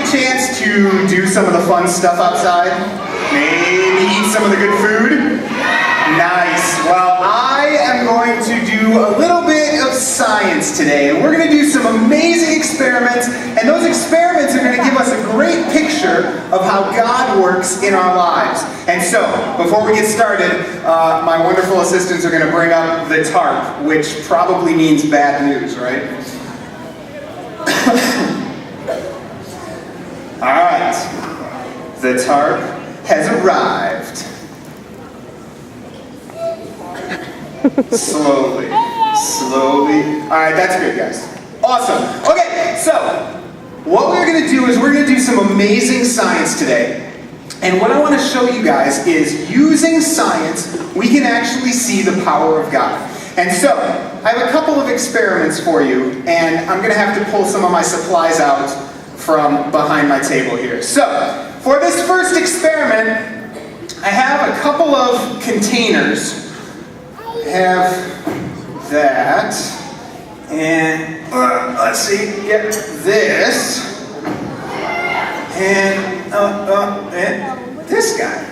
a chance to do some of the fun stuff outside? Maybe eat some of the good food? Nice. Well, I am going to do a little bit of science today, and we're going to do some amazing experiments, and those experiments are going to give us a great picture of how God works in our lives. And so, before we get started, my wonderful assistants are going to bring up the tarp, which probably means bad news, right? Alright, the tarp has arrived. Slowly. Alright, that's good, guys. Awesome. Okay, so what we're going to do is we're going to do some amazing science today. And what I want to show you guys is using science, we can actually see the power of God. And so, I have a couple of experiments for you, and I'm going to have to pull some of my supplies out from behind my table here. So, for this first experiment, I have a couple of containers. I have that, and let's see, get this, and this guy.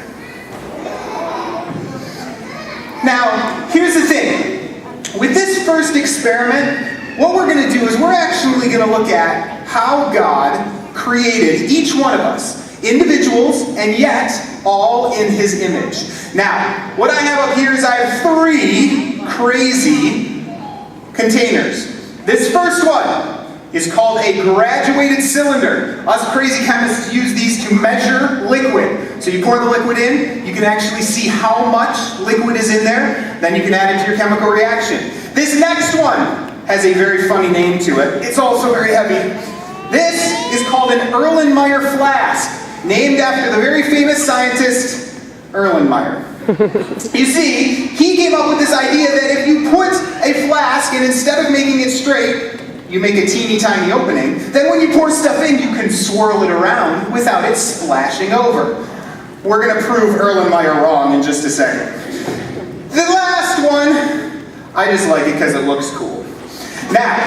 Now, here's the thing. With this first experiment, what we're going to do is we're actually going to look at how God created each one of us, individuals, and yet all in His image. Now, what I have up here is I have 3 crazy containers. This first one is called a graduated cylinder. Us crazy chemists use these to measure liquid. So you pour the liquid in, you can actually see how much liquid is in there, then you can add it to your chemical reaction. This next one has a very funny name to it. It's also very heavy. This is called an Erlenmeyer flask, named after the very famous scientist, Erlenmeyer. You see, he came up with this idea that if you put a flask and instead of making it straight, you make a teeny tiny opening, then when you pour stuff in, you can swirl it around without it splashing over. We're going to prove Erlenmeyer wrong in just a second. The last one, I just like it because it looks cool. Now,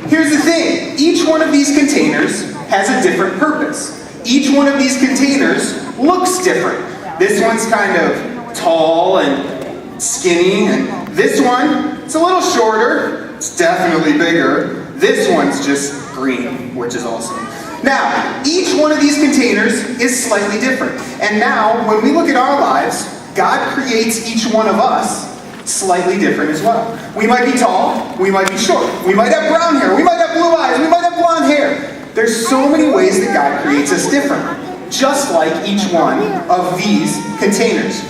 here's the thing. Each one of these containers has a different purpose. Each one of these containers looks different. This one's kind of tall and skinny, and this one, it's a little shorter. It's definitely bigger. This one's just green, which is awesome. Now, each one of these containers is slightly different. And now, when we look at our lives, God creates each one of us slightly different as well. We might be tall, we might be short, we might have brown hair, we might have blue eyes, we might have blonde hair. There's so many ways that God creates us different, just like each one of these containers.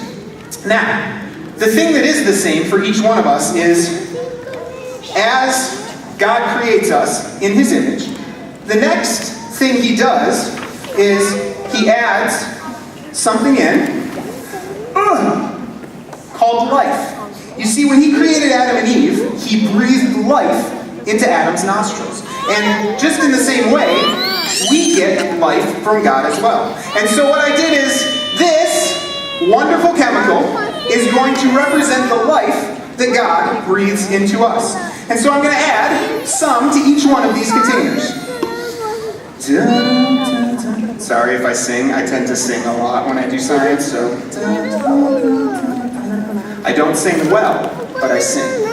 Now, the thing that is the same for each one of us is, as God creates us in His image, the next thing He does is He adds something in called life. You see, when He created Adam and Eve, He breathed life into Adam's nostrils. And just in the same way, we get life from God as well. And so what I did is, this wonderful chemical is going to represent the life that God breathes into us. And so I'm going to add some to each one of these containers. Sorry if I sing. I tend to sing a lot when I do science, so. I don't sing well, but I sing.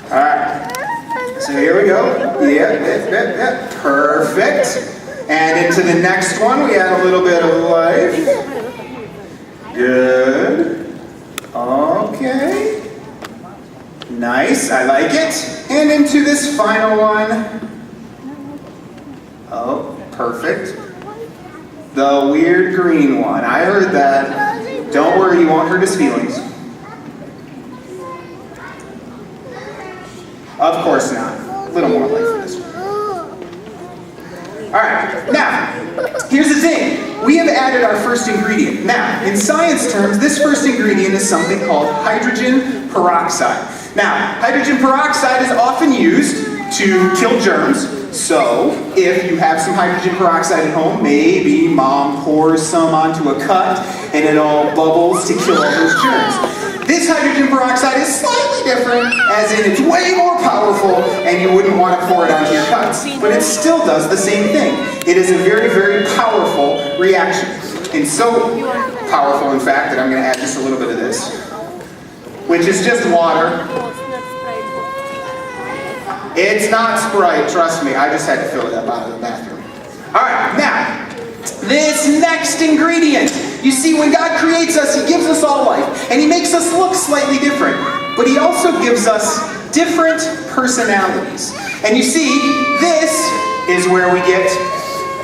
Alright. So here we go. Yeah. Perfect. And into the next one, we add a little bit of life. Good. Okay. Nice, I like it. And into this final one. Oh, perfect. The weird green one. I heard that. Don't worry, you won't hurt his feelings. Of course not. A little more life for this one. Alright, now, here's the thing. We have added our first ingredient. Now, in science terms, this first ingredient is something called hydrogen peroxide. Now, hydrogen peroxide is often used to kill germs. So, if you have some hydrogen peroxide at home, maybe mom pours some onto a cut and it all bubbles to kill all those germs. This hydrogen peroxide is slightly different, as in it's way more powerful, and you wouldn't want to pour it onto your cuts. But it still does the same thing. It is a very, very powerful reaction. And so powerful, in fact, that I'm going to add just a little bit of this, which is just water. It's not Sprite, trust me. I just had to fill it up out of the bathroom. All right, now, this next ingredient. You see, when God creates us, He gives us all life, and He makes us look slightly different, but He also gives us different personalities. And you see, this is where we get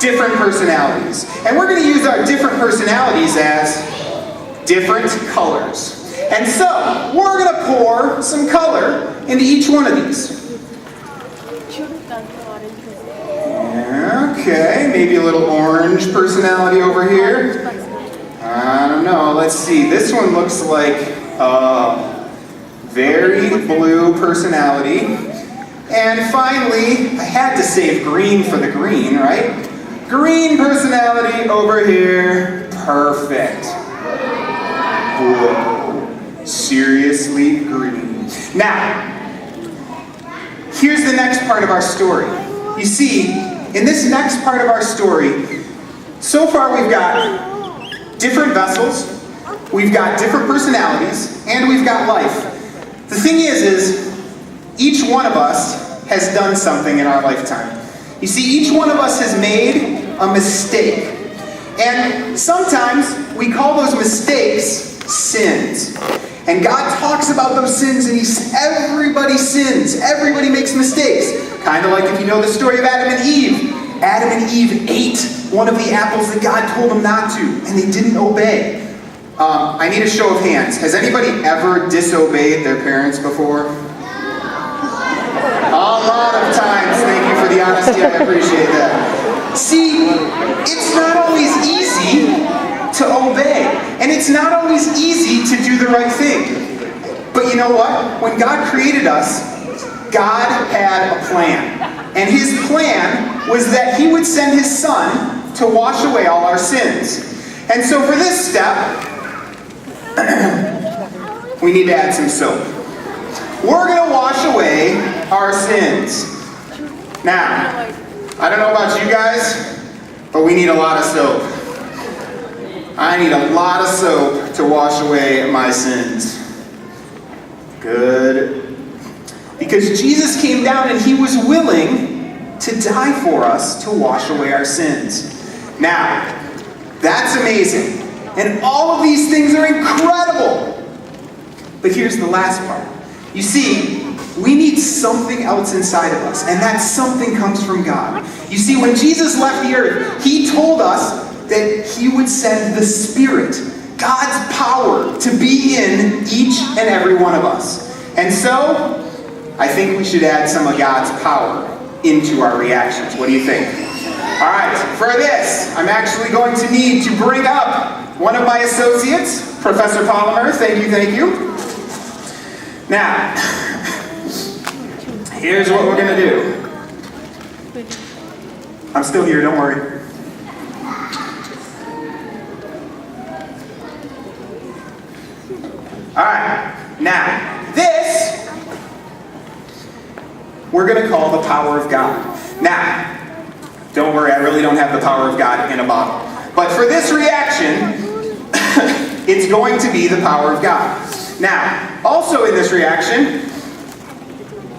different personalities. And we're going to use our different personalities as different colors. And so, we're going to pour some color into each one of these. Okay, maybe a little orange personality over here. I don't know, let's see. This one looks like a very blue personality. And finally, I had to save green for the green, right? Green personality over here. Perfect. Whoa. Seriously green. Now, here's the next part of our story. You see, in this next part of our story, so far we've got different vessels, we've got different personalities, and we've got life. The thing is each one of us has done something in our lifetime. You see, each one of us has made a mistake. And sometimes we call those mistakes sins. And God talks about those sins, and everybody sins. Everybody makes mistakes. Kind of like if you know the story of Adam and Eve. Adam and Eve ate one of the apples that God told them not to, and they didn't obey. I need a show of hands. Has anybody ever disobeyed their parents before? A lot of times. Thank you for the honesty. I appreciate that. See, it's not always easy to obey, and it's not always easy to do the right thing. But you know what? When God created us, God had a plan. And His plan was that He would send His Son to wash away all our sins. And so for this step, we need to add some soap. We're going to wash away our sins. Now, I don't know about you guys, but we need a lot of soap. I need a lot of soap to wash away my sins. Good. Because Jesus came down and He was willing to die for us to wash away our sins. Now, that's amazing. And all of these things are incredible. But here's the last part. You see, we need something else inside of us, and that something comes from God. You see, when Jesus left the earth, He told us that He would send the Spirit, God's power, to be in each and every one of us. And so, I think we should add some of God's power into our reactions. What do you think? All right, for this, I'm actually going to need to bring up one of my associates, Professor Polymer. Thank you. Now, here's what we're going to do. I'm still here, don't worry. All right, now, this we're going to call the power of God. Now, don't worry, I really don't have the power of God in a bottle. But for this reaction, it's going to be the power of God. Now, also in this reaction,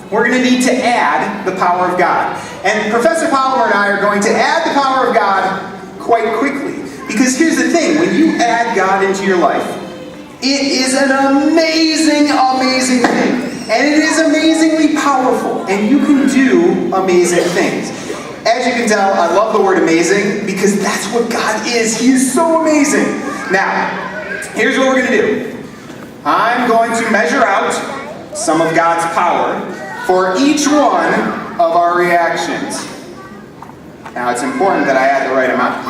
we're going to need to add the power of God. And Professor Polymer and I are going to add the power of God quite quickly. Because here's the thing, when you add God into your life, it is an amazing, amazing thing. And it is amazingly powerful. And you can do amazing things. As you can tell, I love the word amazing because that's what God is. He is so amazing. Now, here's what we're going to do. I'm going to measure out some of God's power for each one of our reactions. Now, it's important that I add the right amount.